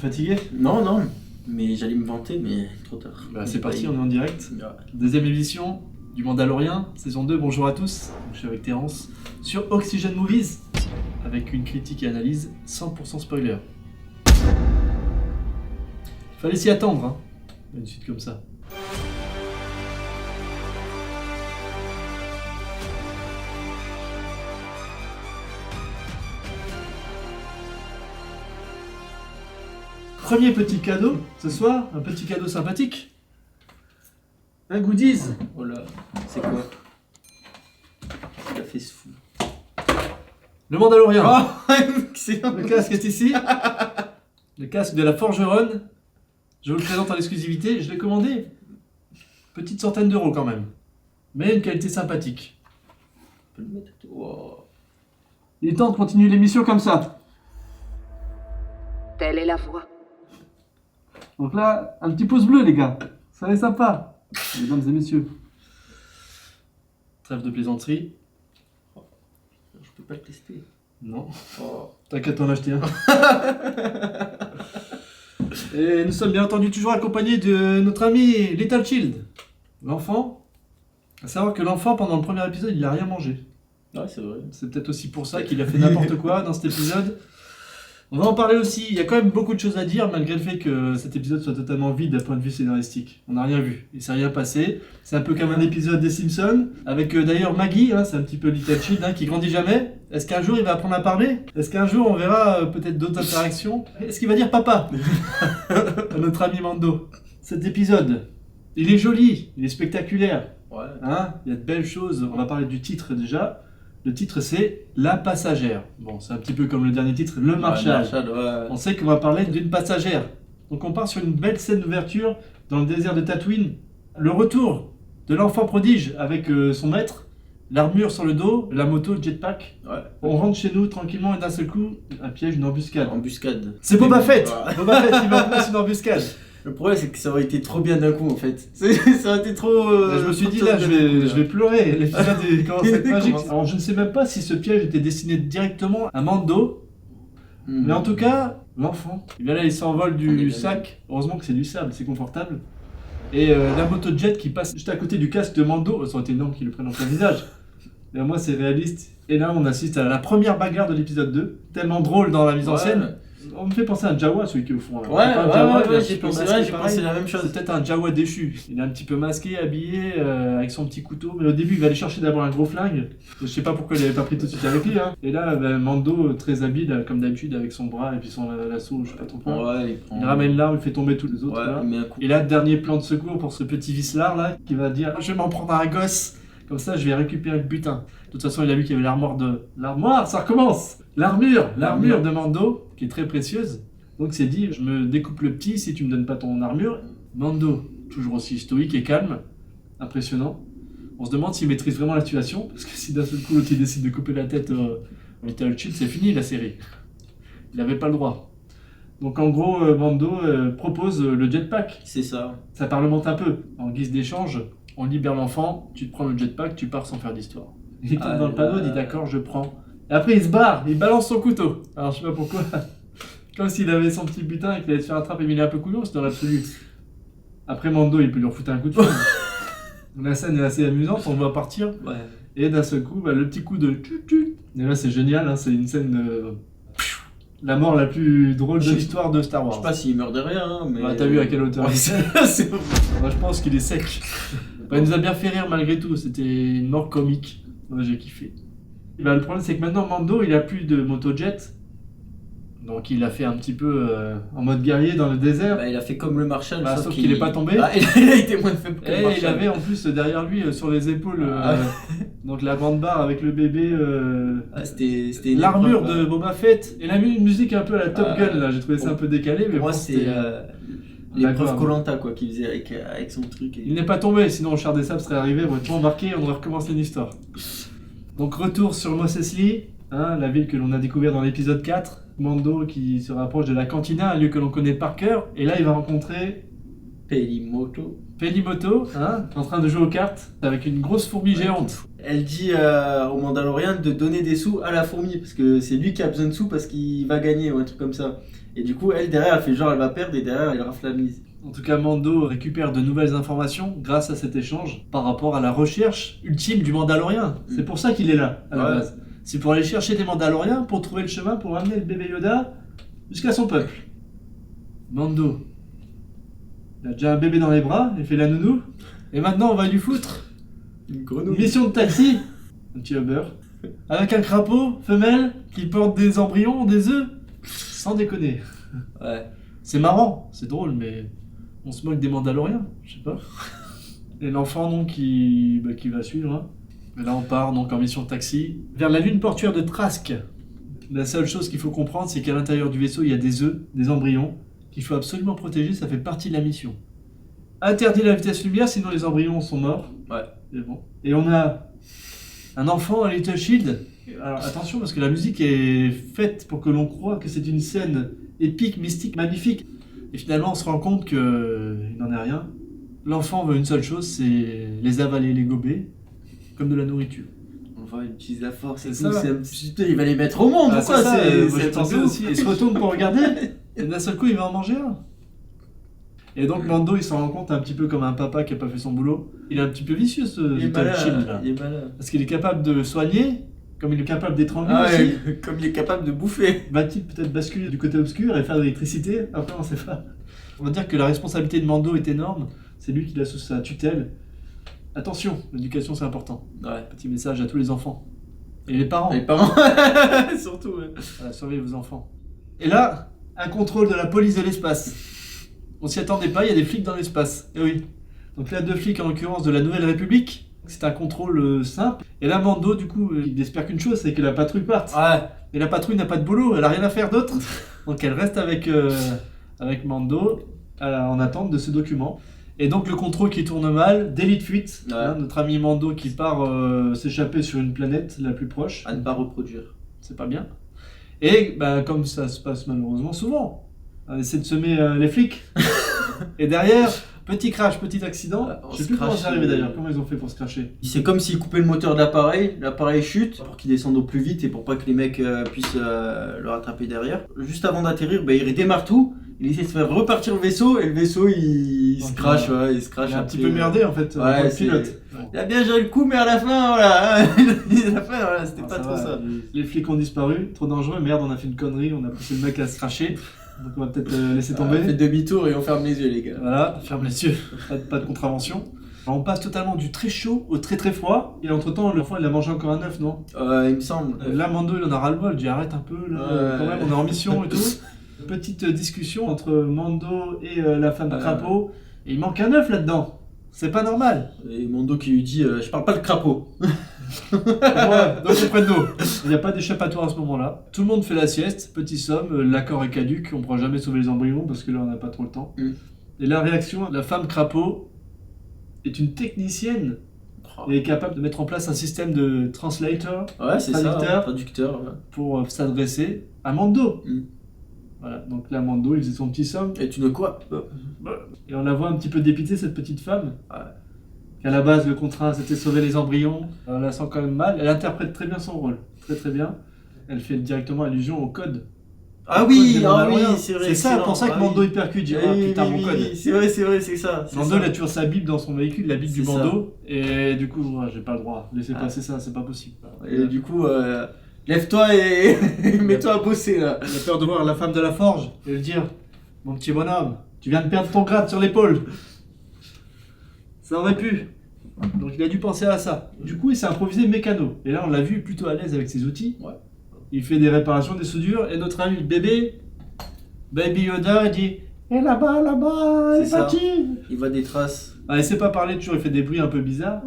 fatigué? Non, non, mais j'allais me vanter, mais trop tard. Bah, c'est parti, on est en direct. Ouais. Deuxième émission du Mandalorian, saison 2. Bonjour à tous, je suis avec Terence sur Oxygen Movies avec une critique et analyse 100% spoiler. Fallait s'y attendre, hein, une suite comme ça. Premier petit cadeau ce soir, un petit cadeau sympathique. Un goodies. Oh là, c'est quoi? Il a fait ce fou. Le Mandalorian. Oh, excellent. Le casque est ici. Le casque de la Forgeronne. Je vous le présente en exclusivité. Je l'ai commandé. Petite centaine d'euros quand même. Mais une qualité sympathique. On peut le mettre. Wow. Il est temps de continuer l'émission comme ça. Telle est la voie. Donc là, un petit pouce bleu les gars. Ça va être sympa. Mesdames et messieurs. Trêve de plaisanterie. Je peux pas le tester. Non. Oh. T'inquiète, en acheter un. Et nous sommes bien entendu toujours accompagnés de notre ami Little Child. L'enfant. À savoir que l'enfant, pendant le premier épisode, il a rien mangé. Ouais, c'est vrai. C'est peut-être aussi pour ça qu'il a fait n'importe quoi dans cet épisode. On va en parler aussi. Il y a quand même beaucoup de choses à dire, malgré le fait que cet épisode soit totalement vide d'un point de vue scénaristique. On n'a rien vu. Il s'est rien passé. C'est un peu comme un épisode des Simpsons, avec d'ailleurs Maggie, hein, c'est un petit peu Little Child, hein, qui grandit jamais. Est-ce qu'un jour il va apprendre à parler? Est-ce qu'un jour on verra peut-être d'autres interactions? Est-ce qu'il va dire papa à notre ami Mando? Cet épisode, il est joli, il est spectaculaire. Ouais. Hein, il y a de belles choses. On va parler du titre déjà. Le titre c'est La Passagère. Bon, c'est un petit peu comme le dernier titre, Le Marshal. Ouais. On sait qu'on va parler d'une passagère. Donc on part sur une belle scène d'ouverture dans le désert de Tatooine. Le retour de l'enfant prodige avec son maître, l'armure sur le dos, la moto, le jetpack. Ouais. On rentre chez nous tranquillement et d'un seul coup, un piège, une embuscade. Embuscade. C'est Boba Fett. Ouais. Boba Fett, il met en place une embuscade. Le problème, c'est que ça aurait été trop bien d'un coup en fait. Ça aurait été trop. Là, je me suis dit, là, je vais pleurer. L'épisode commence à être magique. Alors, je ne sais même pas si ce piège était destiné directement à Mando. Mais en tout cas, l'enfant. Et bien là, il s'envole du sac. Heureusement que c'est du sable, c'est confortable. Et la moto jet qui passe juste à côté du casque de Mando. Ça aurait été énorme qu'il le prenne en plein visage. Et moi, c'est réaliste. Et là, on assiste à la première bagarre de l'épisode 2. Tellement drôle dans la mise en scène. On me fait penser à un Jawa, celui qui est au fond. Là. Ouais, j'ai pensé la même chose. C'est peut-être un Jawa déchu. Il est un petit peu masqué, habillé, avec son petit couteau. Mais au début, il va aller chercher d'abord un gros flingue. Je sais pas pourquoi il avait pas pris tout de suite avec lui. Hein. Et là, Mando, très habile, comme d'habitude, avec son bras et puis son lasso, je sais pas trop quoi. Ouais, il ramène l'arme, il fait tomber tous les autres. Ouais, là. il met un coup. Et là, dernier plan de secours pour ce petit vicelard là, qui va dire je vais m'en prendre à un gosse. Comme ça, je vais récupérer le butin. De toute façon, il a vu qu'il y avait l'armoire, ça recommence. L'armure de Mando, qui est très précieuse. Donc c'est dit, je me découpe le petit si tu me donnes pas ton armure. Mando, toujours aussi stoïque et calme, impressionnant. On se demande s'il maîtrise vraiment la situation, parce que si d'un seul coup l'autre il décide de couper la tête Little Child, c'est fini la série. Il n'avait pas le droit. Donc en gros, Mando propose le jetpack. C'est ça. Ça parlemente un peu. En guise d'échange, on libère l'enfant, tu te prends le jetpack, tu pars sans faire d'histoire. Il tombe dans le panneau, il dit d'accord, je prends. Et après il se barre, il balance son couteau. Alors je sais pas pourquoi. Comme s'il avait son petit butin et qu'il allait se faire attraper, mais il est un peu couillon, c'est dans l'absolu. Après Mando, il peut lui refoutre un coup de feu. La scène est assez amusante, on le voit partir. Ouais. Et d'un seul coup, le petit coup de tut. Et là, c'est génial, hein, c'est une scène de. La mort la plus drôle de l'histoire de Star Wars. Je sais pas s'il meurt de rien, hein, mais. Bah, t'as vu à quelle hauteur ouais, c'est... Moi, je pense qu'il est sec. Bah, il nous a bien fait rire malgré tout, c'était une mort comique. Moi, j'ai kiffé. Et bah, le problème, c'est que maintenant, Mando, il a plus de motojet. Donc il a fait un petit peu en mode guerrier dans le désert. Bah, il a fait comme le Marshal, sauf qu'il n'est pas tombé. Ah, il a été moins faible que le Et Marshal. il avait en plus derrière lui sur les épaules donc la grande barre avec le bébé, c'était l'armure épreuve, de Boba Fett. Et il a mis une musique un peu à la Top Gun là, j'ai trouvé ça un peu décalé. Mais moi bon, c'est l'épreuve d'accord. Koh-Lanta quoi qu'il faisait avec son truc. Et... Il n'est pas tombé, sinon le char des sables serait arrivé, on aurait tout embarqué, on aurait recommencé l'histoire. Donc retour sur Mos Eisley, hein, la ville que l'on a découvert dans l'épisode 4. Mando qui se rapproche de la cantina, un lieu que l'on connaît par cœur. Et là, il va rencontrer Pelimoto, hein, en train de jouer aux cartes avec une grosse fourmi géante. Elle dit au Mandalorien de donner des sous à la fourmi, parce que c'est lui qui a besoin de sous parce qu'il va gagner ou un truc comme ça. Et du coup, elle derrière, elle fait genre elle va perdre et derrière, elle rafle la mise. En tout cas, Mando récupère de nouvelles informations grâce à cet échange par rapport à la recherche ultime du Mandalorien. C'est pour ça qu'il est là, à la Ouais. base. C'est pour aller chercher des Mandaloriens pour trouver le chemin pour amener le bébé Yoda jusqu'à son peuple. Mando, il a déjà un bébé dans les bras, il fait la nounou, et maintenant on va lui foutre Une une grenouille. mission de taxi, un petit Uber, avec un crapaud femelle qui porte des embryons, des œufs, sans déconner. Ouais. C'est marrant, c'est drôle, mais on se moque des Mandaloriens, je sais pas. Et l'enfant donc qui va suivre. Hein. Et là on part donc en mission de taxi vers la lune portuaire de Trask. La seule chose qu'il faut comprendre, c'est qu'à l'intérieur du vaisseau, il y a des œufs, des embryons, qu'il faut absolument protéger, ça fait partie de la mission. Interdit la vitesse lumière, sinon les embryons sont morts. Ouais. Et bon. Et on a un enfant, un Little Shield. Alors attention, parce que la musique est faite pour que l'on croie que c'est une scène épique, mystique, magnifique. Et finalement, on se rend compte qu'il n'en est rien. L'enfant veut une seule chose, c'est les avaler, les gober, comme de la nourriture. Enfin, il utilise la force et C'est tout. ça. Putain, il va les mettre au monde ou quoi? moi, C'est j'ai un truc pensé de ouf. aussi. Il se retourne pour regarder, et d'un seul coup, il va en manger un. Et donc Mando, il s'en rend compte un petit peu comme un papa qui a pas fait son boulot. Il est un petit peu vicieux, ce Il est Little malin. Shield, là. Il est malin. Parce qu'il est capable de soigner, comme il est capable d'étrangler Ah aussi. ouais, comme il est capable de bouffer. Va-t-il peut-être basculer du côté obscur et faire de l'électricité? Après, on sait pas. On va dire que la responsabilité de Mando est énorme. C'est lui qui l'a sous sa tutelle. Attention, l'éducation c'est important. Ouais. Petit message à tous les enfants. Et les parents. Les parents, surtout. Ouais. Voilà, surveillez vos enfants. Et là, un contrôle de la police de l'espace. On s'y attendait pas, il y a des flics dans l'espace. Et oui. Donc là, 2 flics en l'occurrence de la Nouvelle République. C'est un contrôle simple. Et là, Mando, du coup, il espère qu'une chose, c'est que la patrouille parte. Ouais. Et la patrouille n'a pas de boulot, elle a rien à faire d'autre. Donc elle reste avec Mando en attente de ce document. Et donc le contrôle qui tourne mal, délit de fuite. Ouais. Hein, notre ami Mando qui part s'échapper sur une planète la plus proche. À ne pas reproduire. C'est pas bien. Et comme ça se passe malheureusement souvent, on essaie de semer les flics. Et derrière, petit crash, petit accident. Ouais, on Je sais se plus comment crache, c'est arrivé d'ailleurs, comment ils ont fait pour se cracher. C'est comme s'il coupait le moteur de l'appareil chute pour qu'il descende au plus vite et pour pas que les mecs puissent le rattraper derrière. Juste avant d'atterrir, il redémarre tout, il essaie de faire repartir le vaisseau et le vaisseau il se Donc, crache, ouais, il se crache. Il a un après, petit peu merdé en fait, Ouais, pour le c'est- pilote. Il a bien géré le coup, mais à la fin, voilà, à la fin, voilà, c'était Ah, pas ça trop va, ça. Les flics ont disparu, trop dangereux, merde, on a fait une connerie, on a poussé le mec à se cracher. Donc on va peut-être laisser On tomber. fait demi-tour et on ferme les yeux, les gars. Voilà, ferme les yeux, pas de contravention. Alors, on passe totalement du très chaud au très très froid. Et entre-temps, l'enfant il a mangé encore un œuf, non? Il me semble. Là, Mando il en a ras-le-bol, il dit arrête un peu, là, Ouais. quand même, on est en mission et tout. Petite discussion entre Mando et la femme crapaud. Et il manque un œuf là-dedans. C'est pas normal. Et Mondo qui lui dit je parle pas de crapaud. Ouais, donc on prenne d'eau. Il n'y a pas d'échappatoire à ce moment-là. Tout le monde fait la sieste, petit somme, l'accord est caduc, on ne pourra jamais sauver les embryons parce que là on n'a pas trop le temps. Mm. Et la réaction, la femme crapaud est une technicienne et est capable de mettre en place un système de translator Ouais, c'est ça, Traducteur. traducteur. Ouais. pour s'adresser à Mando. Mm. Voilà, donc là Mando il faisait son petit somme Et tu ne quoi et on la voit un petit peu dépitée cette petite femme. Ouais. Qu'à la base le contrat c'était sauver les embryons, on la sent quand même mal. Elle interprète très bien son rôle, très très bien. Elle fait directement allusion au code. Ah Au oui, code des ah oui, Mandaloriens. c'est vrai. C'est ça, excellent. pour ça que Ah Mando oui. il percute, il dit Oui, ah oui, putain oui, mon oui, code. oui, c'est ça. c'est Mando ça. il a toujours sa Bible dans son véhicule, la Bible du C'est Mando, et du coup ouais, j'ai pas le droit, laissez Ah. passer ça, c'est pas possible. Et du coup, lève-toi et mets-toi à bosser là. Il a peur de voir la femme de la forge et lui dire mon petit bonhomme, tu viens de perdre ton grade sur l'épaule. Ça aurait pu. Donc il a dû penser à ça. Du coup il s'est improvisé mécano. Et là on l'a vu plutôt à l'aise avec ses outils. Ouais. Il fait des réparations, des soudures, et notre ami bébé, Baby Yoda, il dit et là-bas, là-bas, elle est C'est ça. partie. Il voit des traces. Ah, il sait pas parler toujours, il fait des bruits un peu bizarres.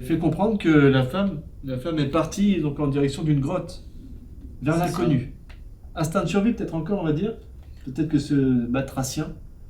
Il fait comprendre que la femme est partie donc en direction d'une grotte, vers C'est l'inconnu. Instinct de survie peut-être encore on va dire. Peut-être que ce batracien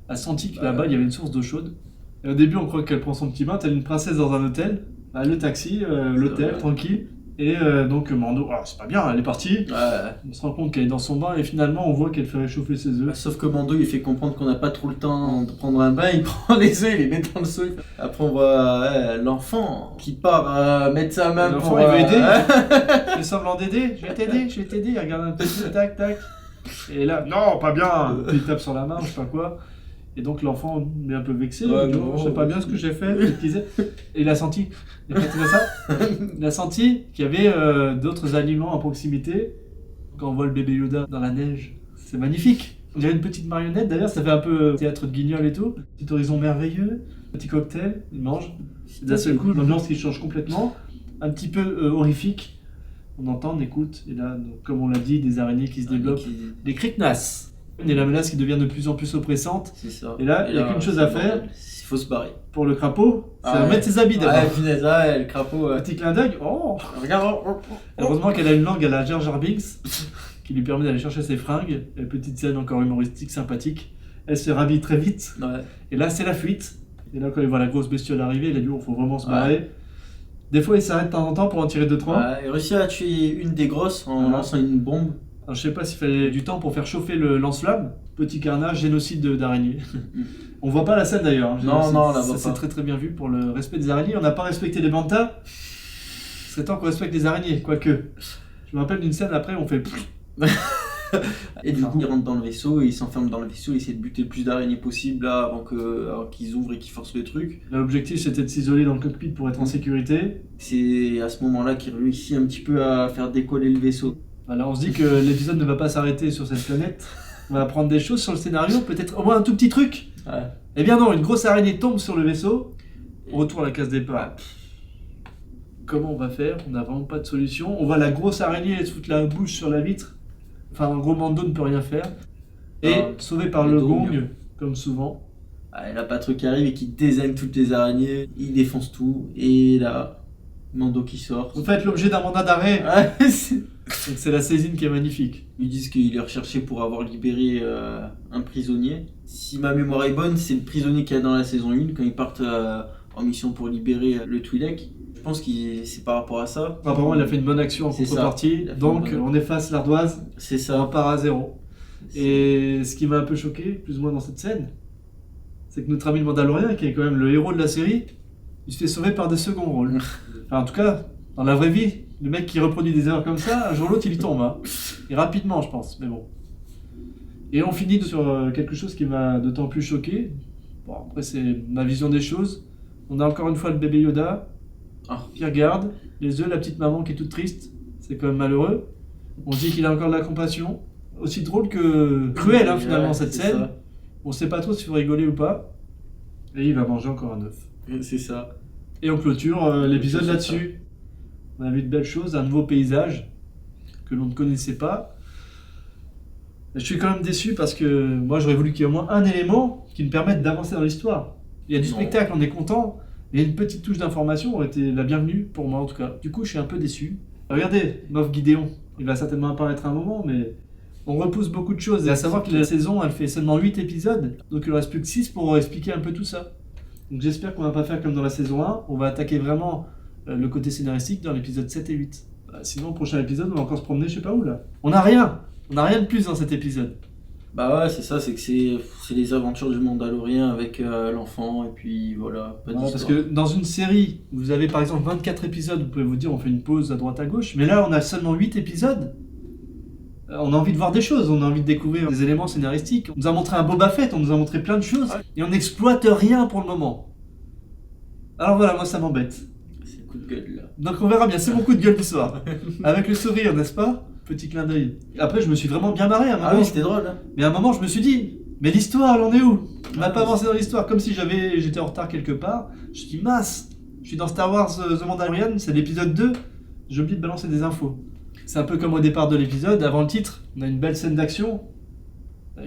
a senti que là-bas il y avait une source d'eau chaude. Et au début on croit qu'elle prend son petit bain, telle une princesse dans un hôtel. Ah, le taxi, l'hôtel, vrai. tranquille. Et donc Mando, c'est pas bien, elle est partie. Ouais. On se rend compte qu'elle est dans son bain et finalement on voit qu'elle fait réchauffer ses œufs. Sauf que Mando il fait comprendre qu'on n'a pas trop le temps de prendre un bain, il prend les œufs, il les met dans le seau. Après on voit l'enfant qui part mettre sa main L'enfant, pour... il veut aider. Il fait semblant d'aider, je vais t'aider, il regarde un peu, tac, tac. Et là, non, pas bien. Puis il tape sur la main, je sais pas quoi. Et donc l'enfant est un peu vexé, Ouais, il dit, non. je sais pas bien ce que j'ai fait. Et il a senti, et quand il a ça, il a senti qu'il y avait d'autres aliments à proximité. Quand on voit le bébé Yoda dans la neige, c'est magnifique. On dirait une petite marionnette, d'ailleurs ça fait un peu théâtre de Guignol et tout. Petit horizon merveilleux, petit cocktail, il mange. Et d'un seul coup, l'ambiance qui change complètement, un petit peu horrifique. On entend, on écoute, et là, donc, comme on l'a dit, des araignées qui se développent, des criquenasses. Et la menace qui devient de plus en plus oppressante. C'est ça. Et là, il n'y a qu'une chose à faire. Il faut se barrer. Pour le crapaud, c'est remettre ses habits d'abord. Ouais, punaise, le crapaud. Petit clin d'œil. Oh. Regarde. Heureusement qu'elle a une langue à la Jar Jar Binks qui lui permet d'aller chercher ses fringues. Et petite scène encore humoristique, sympathique. Elle se rhabille très vite. Ouais. Et là, c'est la fuite. Et là, quand il voit la grosse bestiole arriver, il a dit il faut vraiment se barrer. Des fois, il s'arrête de temps en temps pour en tirer 2-3. Ouais, il réussit à tuer une des grosses en lançant une bombe. Alors, je sais pas s'il fallait du temps pour faire chauffer le lance-flamme. Petit carnage, génocide d'araignées. On voit pas la scène d'ailleurs. Non, on la voit C'est pas. très très bien vu pour le respect des araignées. On n'a pas respecté les bantas. C'est temps qu'on respecte les araignées, quoique. Je me rappelle d'une scène après, on fait. Et du coup, il rentre dans le vaisseau et il s'enferme dans le vaisseau, il essaie de buter le plus d'araignées possible là, avant qu'ils ouvrent et qu'ils forcent le truc. L'objectif c'était de s'isoler dans le cockpit pour être en sécurité. C'est à ce moment-là qu'il réussit un petit peu à faire décoller le vaisseau. Alors on se dit que l'épisode ne va pas s'arrêter sur cette planète. On va apprendre des choses sur le scénario, peut-être au moins un tout petit truc. Ouais. Eh bien non, une grosse araignée tombe sur le vaisseau. Retour à la case départ. Comment on va faire? On n'a vraiment pas de solution. On voit la grosse araignée se foutre la bouche sur la vitre. Enfin, en gros, Mando ne peut rien faire. Et sauvé par le gong, comme souvent. Et la patrouille qui arrive et qui désigne toutes les araignées, il défonce tout. Et là, Mando qui sort. Vous faites l'objet d'un mandat d'arrêt. Donc c'est la saisine qui est magnifique. Ils disent qu'il est recherché pour avoir libéré un prisonnier. Si ma mémoire est bonne, c'est le prisonnier qu'il y a dans la saison 1 quand ils partent en mission pour libérer le Twi'lek. Je pense que c'est par rapport à ça. Apparemment, il a fait une bonne action en contrepartie. Donc, on efface l'ardoise. C'est ça. On repart à zéro. Et ce qui m'a un peu choqué, plus ou moins dans cette scène, c'est que notre ami le Mandalorien, qui est quand même le héros de la série, il se fait sauver par des seconds rôles. Enfin, en tout cas, dans la vraie vie, le mec qui reproduit des erreurs comme ça, un jour ou l'autre, il y tombe. Et rapidement, je pense. Mais bon. Et on finit sur quelque chose qui m'a d'autant plus choqué. Bon, après, c'est ma vision des choses. On a encore une fois le bébé Yoda qui regarde, les œufs, la petite maman qui est toute triste. C'est quand même malheureux. On se dit qu'il a encore de la compassion. Aussi drôle que cruel, finalement, cette scène. Ça. On sait pas trop s'il faut rigoler ou pas. Et il va manger encore un œuf. C'est ça. Et on clôture l'épisode là-dessus. On a vu de belles choses, un nouveau paysage que l'on ne connaissait pas. Je suis quand même déçu parce que moi j'aurais voulu qu'il y ait au moins un élément qui me permette d'avancer dans l'histoire. Il y a du spectacle, on est content, mais une petite touche d'information aurait été la bienvenue pour moi en tout cas. Du coup je suis un peu déçu. Regardez, Moff Gideon, il va certainement apparaître un moment, mais on repousse beaucoup de choses. Et à savoir que la saison elle fait seulement 8 épisodes, donc il ne reste plus que 6 pour expliquer un peu tout ça. Donc j'espère qu'on va pas faire comme dans la saison 1, on va attaquer vraiment le côté scénaristique dans l'épisode 7 et 8. Sinon, au prochain épisode, on va encore se promener je sais pas où là. On n'a rien de plus dans cet épisode. Bah ouais, c'est ça, c'est que c'est les aventures du Mandalorien avec l'enfant, et puis voilà, pas d'histoire. Parce que dans une série, vous avez par exemple 24 épisodes, vous pouvez vous dire on fait une pause à droite à gauche, mais là on a seulement 8 épisodes. On a envie de voir des choses, on a envie de découvrir des éléments scénaristiques. On nous a montré un Boba Fett, on nous a montré plein de choses, et on n'exploite rien pour le moment. Alors voilà, moi ça m'embête. C'est le coup de gueule là. Donc on verra bien, c'est mon coup de gueule du soir. Avec le sourire, n'est-ce pas? Petit clin d'œil. Après, je me suis vraiment bien marré à un moment. Ah oui, c'était drôle. Hein. Mais à un moment, je me suis dit, mais l'histoire, elle en est où? On n'a pas avancé dans l'histoire, comme si j'étais en retard quelque part. Je me dis, mince, je suis dans Star Wars The Mandalorian, c'est l'épisode 2, j'ai oublié de balancer des infos. C'est un peu comme au départ de l'épisode, avant le titre, on a une belle scène d'action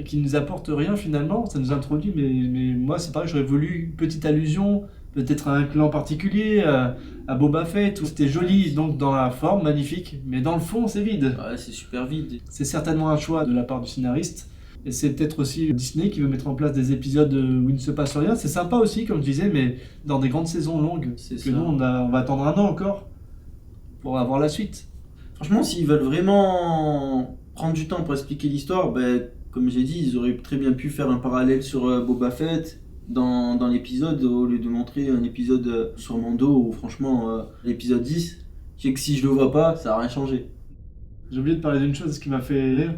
qui ne nous apporte rien finalement, ça nous introduit, mais moi c'est pareil, j'aurais voulu une petite allusion, peut-être à un clan particulier, à Boba Fett, tout c'était joli, donc dans la forme, magnifique, mais dans le fond c'est vide. Ouais, c'est super vide. C'est certainement un choix de la part du scénariste, et c'est peut-être aussi Disney qui veut mettre en place des épisodes où il ne se passe rien, c'est sympa aussi comme je disais, mais dans des grandes saisons longues, nous on va attendre un an encore. pour avoir la suite. Franchement, s'ils veulent vraiment prendre du temps pour expliquer l'histoire, ben, comme j'ai dit, ils auraient très bien pu faire un parallèle sur Boba Fett dans l'épisode, au lieu de montrer un épisode sur Mando, ou franchement, l'épisode 10, je sais que si je le vois pas, ça n'a rien changé. J'ai oublié de parler d'une chose qui m'a fait rire.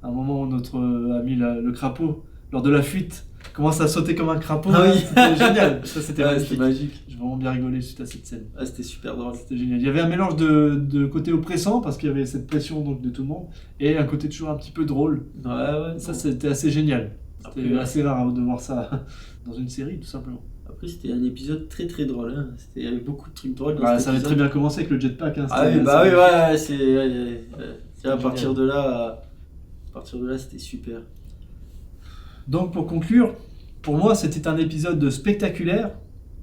À un moment où notre ami le crapaud, lors de la fuite, commence à sauter comme un crapaud. Ah oui. C'était génial. Ça, c'était Ouais, magnifique. c'était magique. J'ai vraiment bien rigolé suite à cette scène. Ah, c'était super drôle. C'était génial. Il y avait un mélange de côté oppressant, parce qu'il y avait cette pression donc, de tout le monde, et un côté toujours un petit peu drôle. Ouais. Ça, c'était assez génial. C'était Après, assez rare de voir ça dans une série, tout simplement. Après, c'était un épisode très très drôle. Hein. Il y avait beaucoup de trucs drôles dans Bah, cet ça avait épisode. très bien commencé avec le jetpack. Hein. Ah oui, C'était bah assez oui, magnifique. ouais, c'est à partir de là, c'était super. Donc pour conclure, pour moi c'était un épisode spectaculaire,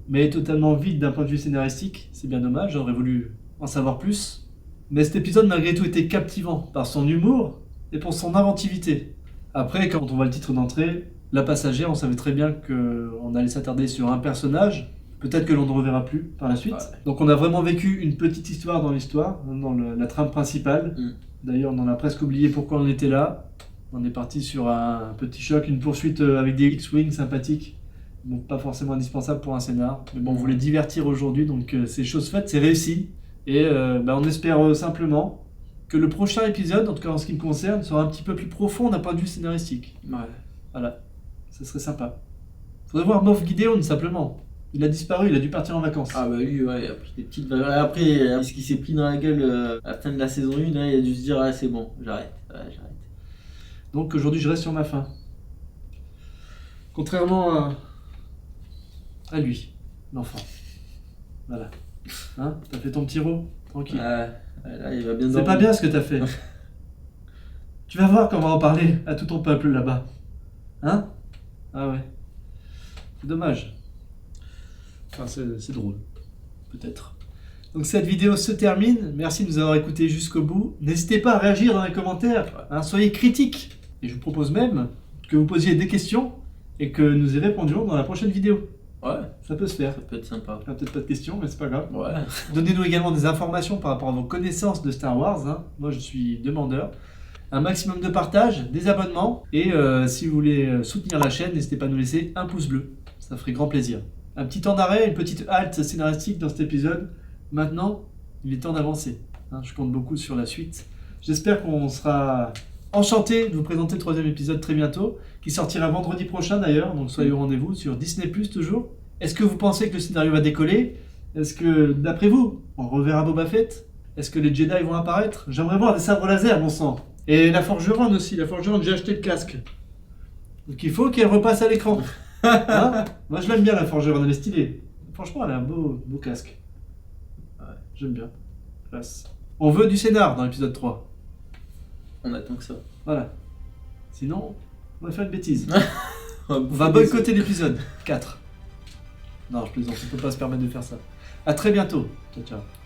mais totalement vide d'un point de vue scénaristique. C'est bien dommage, j'aurais voulu en savoir plus. Mais cet épisode malgré tout était captivant par son humour et pour son inventivité. Après, quand on voit le titre d'entrée, La Passagère, on savait très bien qu'on allait s'attarder sur un personnage, peut-être que l'on ne reverra plus par la suite. Ouais. Donc on a vraiment vécu une petite histoire dans l'histoire, dans la trame principale. D'ailleurs, on en a presque oublié pourquoi on était là. On est parti sur un petit choc, une poursuite avec des X-Wing sympathiques. Bon, pas forcément indispensable pour un scénar. Mais bon, on voulait divertir aujourd'hui, donc c'est chose faite, c'est réussi. Et on espère simplement que le prochain épisode, en tout cas en ce qui me concerne, sera un petit peu plus profond d'un point de vue scénaristique. Ouais. Voilà, ça serait sympa. Faudrait voir Moff Gideon simplement. Il a disparu, il a dû partir en vacances. Ah bah lui, ouais, il a pris des petites vagues. Après, ce qui s'est pris dans la gueule à la fin de la saison 1, là, il a dû se dire, ah c'est bon, j'arrête. Ouais, j'arrête. Donc aujourd'hui, je reste sur ma faim. Contrairement à lui, l'enfant. Voilà. Hein? T'as fait ton petit rot? Tranquille. Là, il va bien C'est dormir. pas bien ce que t'as fait. Tu vas voir comment on va en parler à tout ton peuple là-bas. Hein? Ah ouais. C'est dommage. Enfin, c'est drôle. Peut-être. Donc cette vidéo se termine. Merci de nous avoir écoutés jusqu'au bout. N'hésitez pas à réagir dans les commentaires. Hein, soyez critiques. Et je vous propose même que vous posiez des questions et que nous y répondions dans la prochaine vidéo. Ouais, Ça peut se faire. ça peut être sympa. Il n'y a peut-être pas de questions, mais c'est pas grave. Ouais. Donnez-nous également des informations par rapport à vos connaissances de Star Wars. Hein. Moi, je suis demandeur. Un maximum de partage, des abonnements. Et si vous voulez soutenir la chaîne, n'hésitez pas à nous laisser un pouce bleu. Ça ferait grand plaisir. Un petit temps d'arrêt, une petite halte scénaristique dans cet épisode. Maintenant, il est temps d'avancer. Hein, je compte beaucoup sur la suite. J'espère qu'on sera enchanté de vous présenter le 3e épisode très bientôt, qui sortira vendredi prochain d'ailleurs. Donc soyez au rendez-vous sur Disney+, toujours. Est-ce que vous pensez que le scénario va décoller? Est-ce que, d'après vous, on reverra Boba Fett? Est-ce que les Jedi vont apparaître? J'aimerais voir des sabres laser, bon sang. Et la forgeronne aussi. La forgeronne, j'ai acheté le casque. Donc il faut qu'elle repasse à l'écran. Hein? Moi je l'aime bien la forgeronne, elle est stylée. Franchement, elle a un beau casque. Ouais, j'aime bien. Classe. On veut du scénar dans l'épisode 3. On attend que ça. Voilà. Sinon, on va faire une bêtise. On On va boycotter l'épisode 4. Non, je plaisante, on peut pas se permettre de faire ça. À très bientôt. Ciao, ciao.